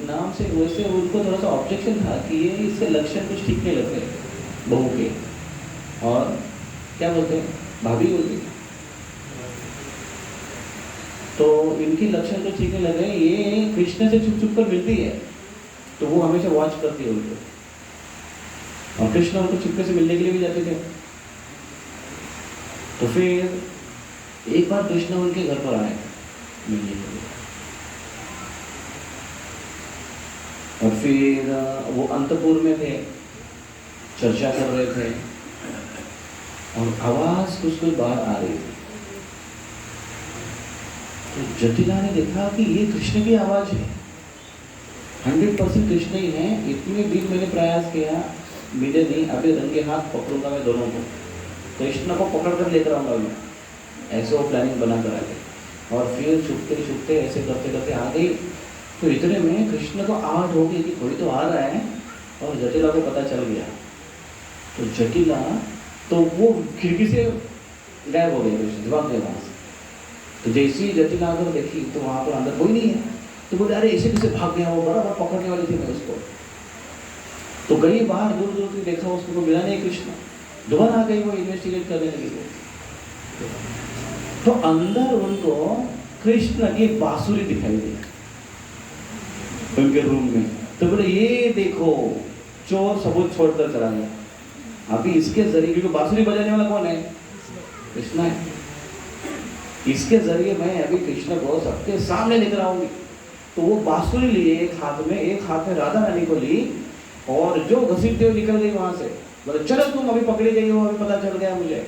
नाम से, वैसे उनको थोड़ा सा ऑब्जेक्शन था कि ये इससे लक्षण कुछ ठीक नहीं लगते बहू के, और क्या बोलते हैं, भाभी बोलते हैं। तो इनके लक्षण तो ठीक नहीं लगे, ये कृष्ण से छुप छुप कर मिलती है, तो वो हमेशा वॉच करती है उनको, और कृष्ण उनको चुपके से मिलने के लिए भी जाते थे। तो फिर एक बार कृष्ण उनके घर पर आए मिलने के लिए, और फिर वो अंतपुर में थे, चर्चा कर रहे थे, और आवाज कुछ बाहर आ रही थी। तो जटिला ने देखा कि ये कृष्ण की आवाज है, 100% कृष्ण ही है। इतने दिन मैंने प्रयास किया, मिले नहीं, अभी रंगे हाथ पकड़ूंगा मैं दोनों को, कृष्ण को पकड़ कर लेकर आऊंगा मैं, ऐसे वो प्लानिंग बना कर आ गए और फिर छुपते छुपते ऐसे करते करते आ गई। तो इतने में कृष्ण को आहट हो गई कि कोई तो आ रहा है और जटिला को पता चल गया। तो जटिला तो वो खिड़की से गायब हो गया, कृष्ण भाग गए वहाँ से। तो जैसे ही जटिला अगर देखी तो वहाँ पर अंदर कोई नहीं है। तो बोले अरे ऐसे कैसे भाग गया, वो बराबर पकड़ने वाली थी मैं उसको। तो गई बाहर, दूर दूर से देखा उसको मिला नहीं कृष्ण। दोबारा आ गई, वो इन्वेस्टिगेट करने लगी। तो अंदर उनको कृष्ण की बांसुरी दिखाई दी उनके रूम में। तो बोले ये देखो, चोर सबूत छोड़कर चला गया। अभी इसके जरिए, क्योंकि बांसुरी बजाने वाला कौन है? कृष्ण है। इसके जरिए मैं अभी कृष्ण को सबके सामने लेकर आऊंगी। तो वो बांसुरी लिए एक हाथ में राधा रानी को ली और जो घसीटते हुए निकल गई वहां से। बोले चलो तुम अभी पकड़ी गई हो, अभी पता चल गया मुझे।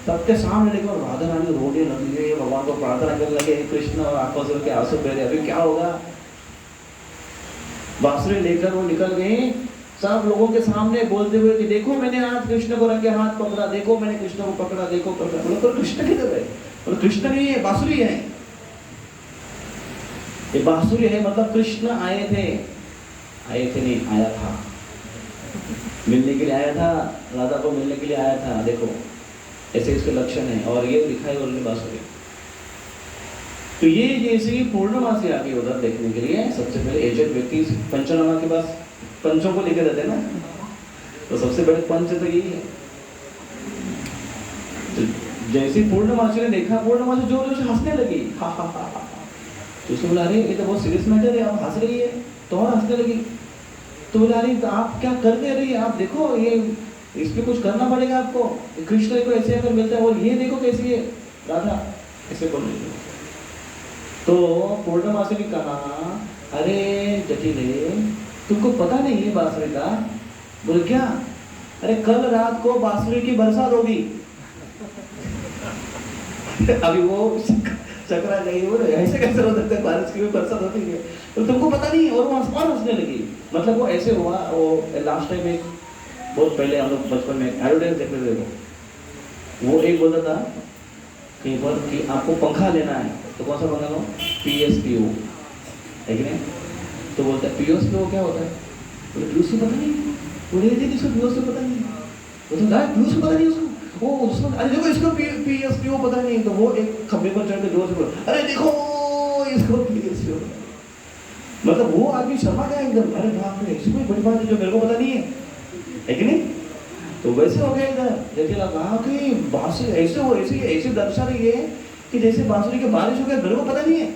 सबके सामने लेकर राधा रानी रोने लगी, भगवान को प्रार्थना करने लगे, कृष्ण आंखों से के आंसू बह रहे, अभी क्या होगा। बांसुरी लेकर वो निकल गई सब लोगों के सामने बोलते हुए कि देखो मैंने आज कृष्ण को रंगे हाथ पकड़ा, देखो मैंने कृष्ण को पकड़ा, देखो पकड़ा। बोलो तो कृष्ण किधर है? बोलो कृष्ण नहीं है, बांसुरी है। ये बांसुरी है मतलब कृष्ण आए थे नहीं, आया था, मिलने के लिए आया था, राधा को मिलने के लिए आया था। देखो ऐसे इसके लक्षण है और ये दिखाई उन्होंने बांसुरी। तो ये जैसे ही पूर्णमासी आ गई उधर देखने के लिए, सबसे पहले एजेड व्यक्ति पंचनामा के पास पंचों को लेकर रहते हैं ना, तो सबसे बड़े पंच तो यही है। तो जैसे पूर्णमासी ने देखा, पूर्णमासी जोर जोर से हंसने लगी, हा हा हा हा। तो उसने बोला अरे ये तो बहुत सीरियस मैटर है, आप हंस रही है। तो और हंसने लगी। तो बोला अरे आप क्या कर दे रही है, आप देखो ये इसमें कुछ करना पड़ेगा आपको, कृष्ण को ऐसे अगर मिलता है, और ये देखो कैसी है राधा, ऐसे बोल रही है। तो पूर्णमासी ने कहा अरे जटिले तुमको पता नहीं है बांसुरी का? बोले क्या? अरे कल रात को बांसुरी की बरसात होगी। अभी वो चकरा गई, वो ऐसे कैसे हो सकता है, बारिश की भी बरसात होती है, तो तुमको पता नहीं। और वो हंसने लगी। मतलब वो ऐसे हुआ, वो लास्ट टाइम एक बहुत पहले हम लोग बचपन में एडवर्टाइज देखते थे, वो एक बोलता था कहीं पर कि आपको पंखा लेना है तो कौन सा पंखा लो? PSPO है कि नहीं? तो बोलता है PSPO क्या होता है? बोले PSPO पता नहीं। बोले इसको PSPO पता नहीं। वो तो PSPO पता नहीं उसको, वो उसको अरे देखो इसको PSPO पता नहीं। तो वो एक खंबे पर चढ़ के जोर से बोला अरे देखो इसको PSPO। मतलब वो आदमी शर्मा गया एकदम, अरे बाप रे ऐसी कोई बड़ी बात है जो मेरे को पता नहीं है कि नहीं? तो वैसे हो गया इधर। जटिला कहा कि बांसुरी ऐसे हो, ऐसे दर्शा रही है कि जैसे बांसुरी की बारिश हो गई, मेरे को पता नहीं है।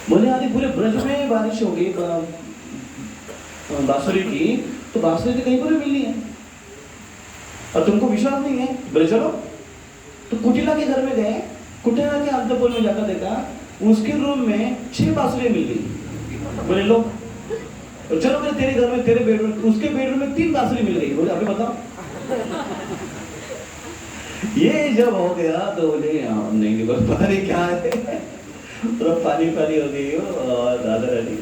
बोले आदि पूरे ब्रज में बारिश हो गई बांसुरी की, तो बांसुरी तो कहीं पर भी मिलनी है और तुमको विश्वास नहीं है। बोले चलो। तो कुटिला के घर में गए, कुटिला के अंतपुर में जाकर देखा उसके रूम में 6 बांसुरी मिल गई। बोले लो चलो मेरे तेरे घर में, तेरे बेडरूम, उसके बेडरूम में 3 बांसुरी मिल गई। बोले अभी बताओ। ये जब हो गया तो बोले नहीं बस पता नहीं क्या है, तो पानी पानी हो गई हो। और राधा रानी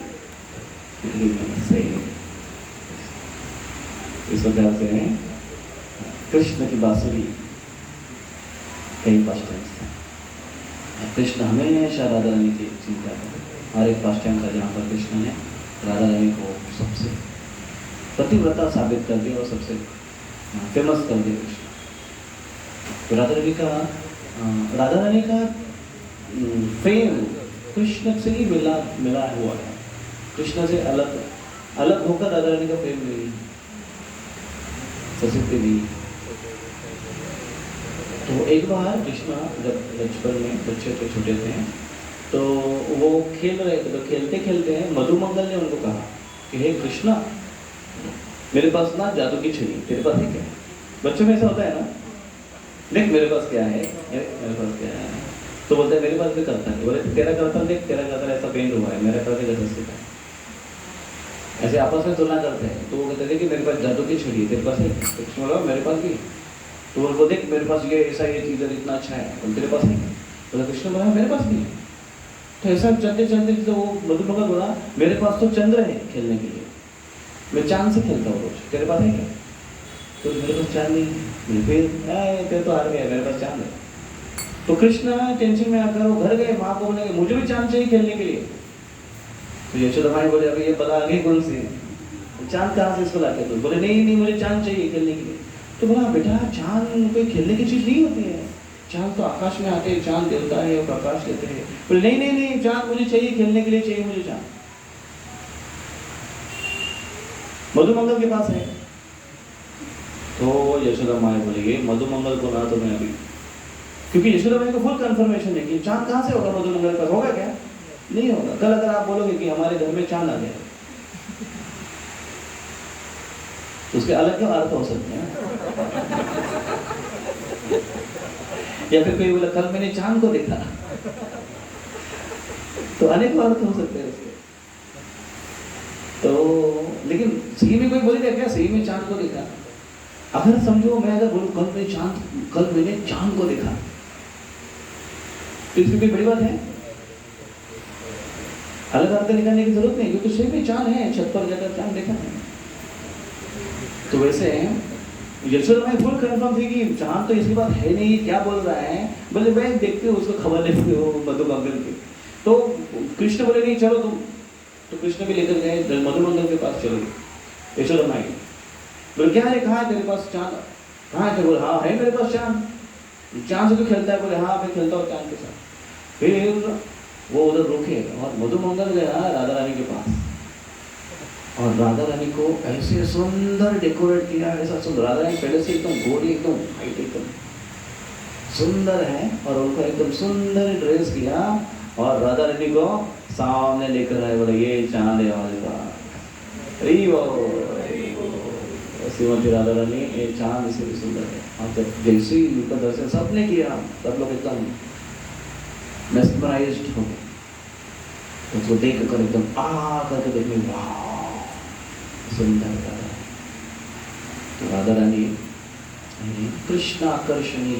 सही इस वजह से कृष्ण की बांसुरी कई पास टाइम्स। कृष्ण हमेशा राधा रानी की चिंता करते, हर एक पास टाइम था जहाँ पर कृष्ण ने राधा रानी को सबसे पतिव्रता साबित कर दिया और सबसे फेमस कर दिया कृष्ण। तो राधा रानी का प्रेम कृष्ण से ही मिला हुआ है। कृष्ण से अलग होकर राधा रानी का प्रेम नहीं, प्रसिद्धि नहीं। तो एक बार कृष्ण जब बचपन में बच्चे थे, छोटे थे, तो वो खेल रहे थे। तो खेलते खेलते मधुमंगल ने उनको कहा कि हे कृष्णा, मेरे पास ना जादू की छड़ी, तेरे पास है क्या? बच्चों में ऐसा होता है ना, देख मेरे पास क्या है, मेरे पास क्या है। तो बोलते हैं मेरे पास भी करता है। बोले तेरा करता, देख तेरा करता ऐसा पेंट हुआ है, मेरा करके जैसा सीखा है। ऐसे आपस में तुलना करते हैं। तो वो कहते थे कि मेरे पास जादू की छड़ी है, तेरे पास है? कृष्ण बोला मेरे पास भी। तो बोल देख मेरे पास ये ऐसा ये चीज़ है, इतना अच्छा है, और तेरे पास है? बोला कृष्ण बोला मेरे पास भी है। तो ऐसा चलते चलते तो वो मधुमंगल बोला मेरे पास तो चंद्र है खेलने के लिए, मैं चांद से खेलता हूँ रोज, तेरे पास है क्या? तो मेरे पास चांद नहीं। फिर तेरे तो हार गया, मेरे पास चांद है। तो कृष्ण टेंशन में आकर वो घर गए, माँ को बोले मुझे भी चांद चाहिए खेलने के लिए। तो यशोदा माई बोले अभी ये बला आगे कौन सी है, चांद कहाँ से इसको लाके दो। बोले नहीं नहीं मुझे चांद चाहिए खेलने के लिए। तो बोला बेटा चांद कोई खेलने की चीज नहीं होती है, चांद तो आकाश में आते हैं, चांद देवता है वो प्रकाश देते हैं। बोले नहीं नहीं नहीं चांद मुझे चाहिए खेलने के लिए चाहिए मुझे चांद। मधुमंगल के पास है। तो यशोदा माई बोलेगी मधुमंगल को ना तो मैं अभी, क्योंकि यशोदा माई को फुल कंफर्मेशन है कि चांद कहाँ से होगा, मधुमंगल पर होगा क्या, नहीं होगा। कल अगर आप बोलोगे कि हमारे घर में चांद आ गया तो उसके अलग क्या अर्थ हो सकते हैं। या फिर कोई बोला कल मैंने चांद को देखा, तो अनेक अर्थ हो सकते हैं उसके। तो लेकिन सही में कोई बोलेगा क्या सही में चांद को देखा। अगर समझो मैं अगर बोलूं कल मैंने चांद को देखा, तो इसमें कोई बड़ी बात है, अलग अर्थ निकालने की जरूरत नहीं, क्योंकि सही में चांद है, छत पर जाकर चांद देखा है। तो वैसे यशोदा माई फुल कंफर्म थी कि चांद तो इसकी बात है नहीं, क्या बोल रहा है। बोले मैं देखते हो उसको खबर लेते हो मधुमंगल की। तो कृष्ण बोले नहीं चलो तुम, तो कृष्ण भी लेकर गए मधुमंगल के पास चलो गए यशोदा माई। बोले क्या है, कहाँ है तेरे पास चांद, कहाँ है। बोले हाँ है मेरे पास चांद, चांद से तो खेलता है। बोले हाँ मैं खेलता हूँ चांद के साथ। फिर वो उधर रुके और मधुमंगल गया राधा रानी के पास, और राधा रानी को ऐसे सुंदर डेकोरेट किया, ऐसा सुंदर। राधा रानी पहले से एकदम गोरी, एकदम हाइट, एकदम सुंदर है, और उनको एकदम सुंदर ड्रेस किया, और राधा रानी को सामने लेकर आए। बोले ये चांद है हमारे पास। श्रीमती राधा रानी ये चांद इससे भी सुंदर है। और जब जैसे ही उनका दर्शन सबने किया, सब लोग एकदम मेस्मराइज्ड हो गए। उसको देख कर एकदम करके देखने, वाह सुंदर राधा। तो राधा रानी कृष्ण आकर्षणी,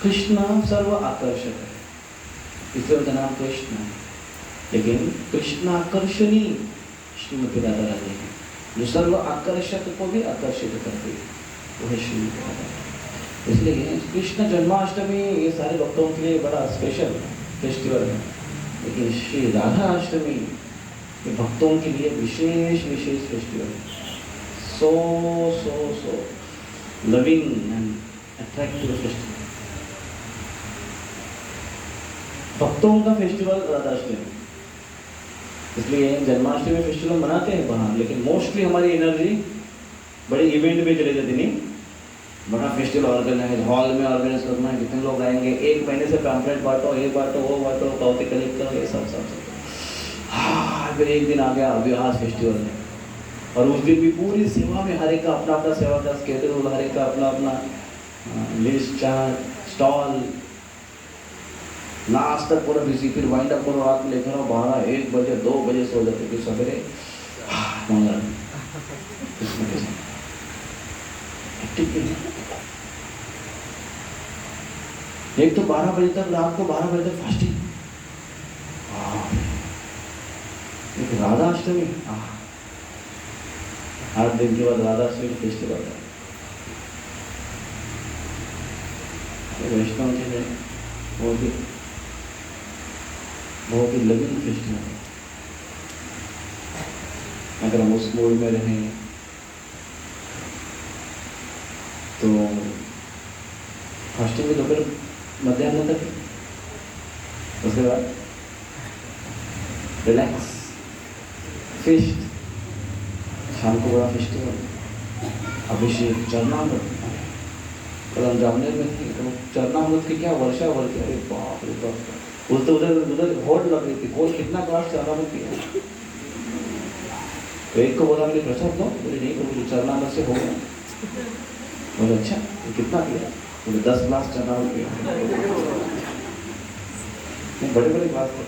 कृष्ण सर्व आकर्षक है, इसलिए उनका नाम कृष्ण है। लेकिन कृष्ण आकर्षणी श्रीमती राधा रानी है, जो सर्व आकर्षक को भी आकर्षित करती है, वो है श्रीमती राधा। इसलिए कृष्ण जन्माष्टमी ये सारे भक्तों के लिए बड़ा स्पेशल फेस्टिवल है, लेकिन श्री राधा अष्टमी ये भक्तों के लिए विशेष फेस्टिवल है। So loving and attractive festival, भक्तों का फेस्टिवल राधाष्टमी। इसलिए जन्माष्टमी फेस्टिवल मनाते हैं बाहर, लेकिन मोस्टली हमारी एनर्जी बड़े इवेंट में चले जाती। नहीं बड़ा फेस्टिवल ऑर्गेनाइज हॉल में ऑर्गेनाइज करना है, कितने लोग आएंगे, एक महीने से पैम्पलेट बांटो, ये बांटो वो बांटो, पावती कलेक्ट करो, ये सब। हाँ फिर एक दिन आ गया अभी आज फेस्टिवल है, और उस दिन भी पूरी सेवा में हर एक का अपना अपना सेवा का स्केड्यूल, हर एक का अपना अपना लिस्ट चार्ट स्टॉल, लास्ट तक पूरा बिजी। फिर वाइंड अप करो, रात में लेकर आओ 12-1 बजे 2 बजे सो जाते, फिर सवेरे एक तो 12 बजे तक, रात को 12 बजे तक फास्टिंग। एक राधा अष्टमी, 8 दिन के बाद राधा अष्टमी फेस्टिवल है। वैष्णव जी ने बहुत ही लविंग फेस्टिवल है। अगर हम उस मूड में रहें तो फास्टिंग में दोपहर मध्याह्न तक, उसके बाद रिलैक्स फिस्ट, शाम को बड़ा फेस्टिवल, अभिषेक, चरणामृत। कल हम जामनेर में थे तो चरणामृत की क्या वर्षा वर्षा, अरे बाप रे बाप। उस तो उधर होड़ लग रही थी, कौन कितना क्लास चरणामृत किया। तो एक को बोला मेरे प्रसाद दो, बोले नहीं तो मुझे चरणामृत से हो गया। बोले अच्छा कितना किया, बोले 10 ग्लास चरणामृत किया। बड़े बड़े ग्लास थे,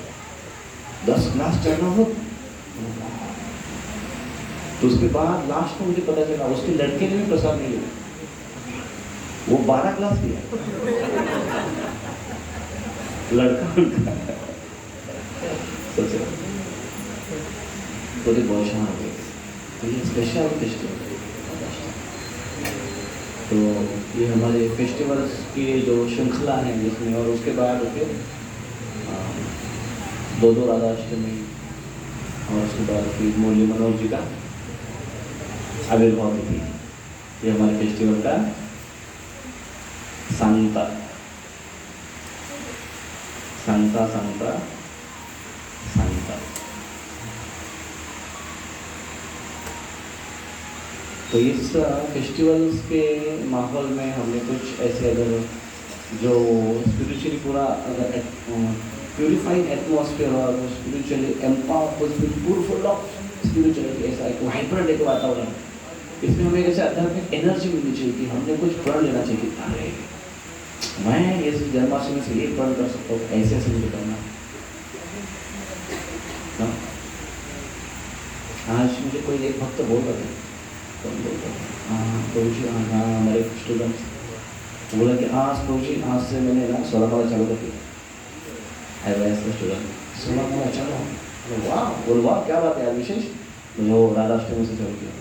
10 ग्लास चरणामृत। तो उसके बाद लास्ट में मुझे पता चला उसके लड़के ने भी प्रसाद नहीं लिया, वो 12 ग्लास दिया लड़का उनका। सोचो पूरी बहुत शान हो गई। तो ये स्पेशल फेस्टिवल तो ये हमारे फेस्टिवल्स की जो श्रृंखला है जिसमें, और उसके बाद फिर दो राधाष्टमी, और उसके बाद फिर मुरली मनोहर जी का आविर्भाव तिथि। ये हमारे फेस्टिवल का सांता सांता सांता सांता। तो इस फेस्टिवल्स के माहौल में हमने कुछ ऐसे अगर जो स्पिरिचुअली पूरा अगर प्यूरिफाइड एटमॉस्फेयर और spiritually empower full of spirituality, ऐसा एक वाइब्रेंट एक वातावरण, इसमें हमें ऐसे आध्यात्मिक एनर्जी मिलनी चाहिए कि हमने कुछ प्रण लेना चाहिए कि अरे मैं इस जन्माष्टमी से ये प्रण कर सकता हूँ, ऐसे ऐसे मुझे करना। आज मुझे कोई एक भक्त बोल रहा था, प्रभु जी, हाँ हमारे स्टूडेंट बोला कि हाँ प्रभु जी आज से मैंने ना 16 माला चालू कर दिया। स्टूडेंट 16 माला चालू, वाह बोल वाह क्या बात है यार, विशेष मुझे वो राधाष्टमी से चालू किया।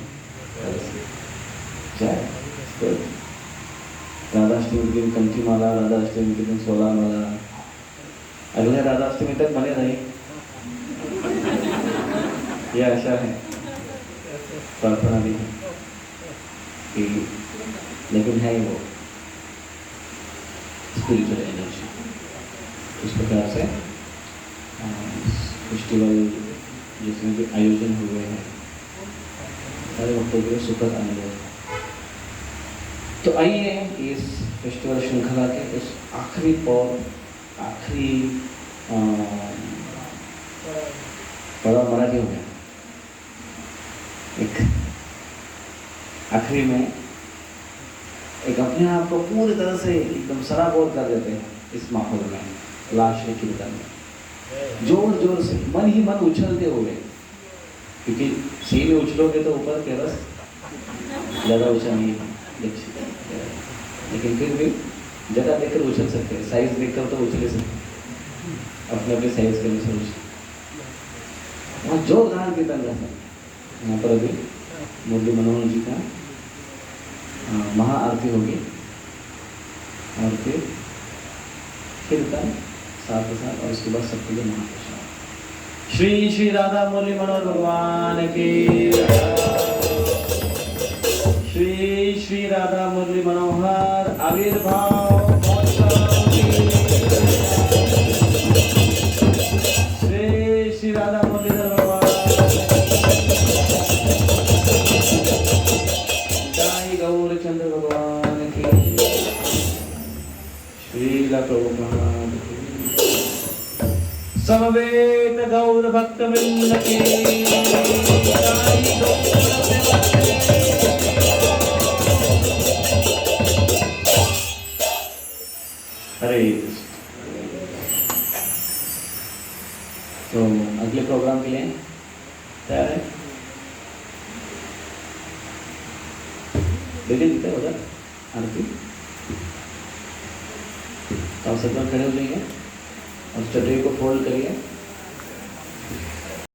राधाष्टमी के दिन कंठी माला, राधाष्टमी के दिन 16 माला, अगले राधाष्टमी तक बने रहे, यह आशा है, प्रार्थना भी है कि, लेकिन है वो स्पिरिचुअल एनर्जी। इस प्रकार से फेस्टिवल जिसमें भी आयोजन हुए हैं सारे भक्तों के सुखद अनुभव। तो आइए इस फेस्टिवल श्रृंखला के इस आखिरी पौर, आखिरी बड़ा मराठी हो गया, एक आखिरी में एक अपने आप को पूरी तरह से एकदम सराबोर कर देते हैं इस माहौल में, लाश के कीर्तन में जोर जोर से मन ही मन उछलते हुए, क्योंकि सही में उछलोगे तो ऊपर के बस ज़्यादा उछल नहीं है, लेकिन फिर भी जगह देखकर उछल सकते हैं, साइज देखकर तो उछले सकते, अपने अपने साइज के अनुसार उछल, वहाँ जोरदार कीर्तन रहता है। यहाँ पर अभी मुरली मनोहर जी का महाआरती होगी और फिर कीर्तन साथ ही साथ, और उसके बाद सबके लिए महाप्रसाद। श्री श्री राधा मुरली मनोहर भगवान की, श्री श्री राधा मुरली मनोहर आविर्भाव महोत्सव की, श्री श्री राधा मुरलीधर भगवान, जय गौरचंद्र भगवान की, श्रीला प्रभुपाद की, समवेत गौर भक्त वृंद की, हरे। तो अगले प्रोग्राम के लिए तैयार है? देखिए दिखता है उधर आरती, तो आप सब खड़े हो जाइए और चटई को फोल्ड करिए।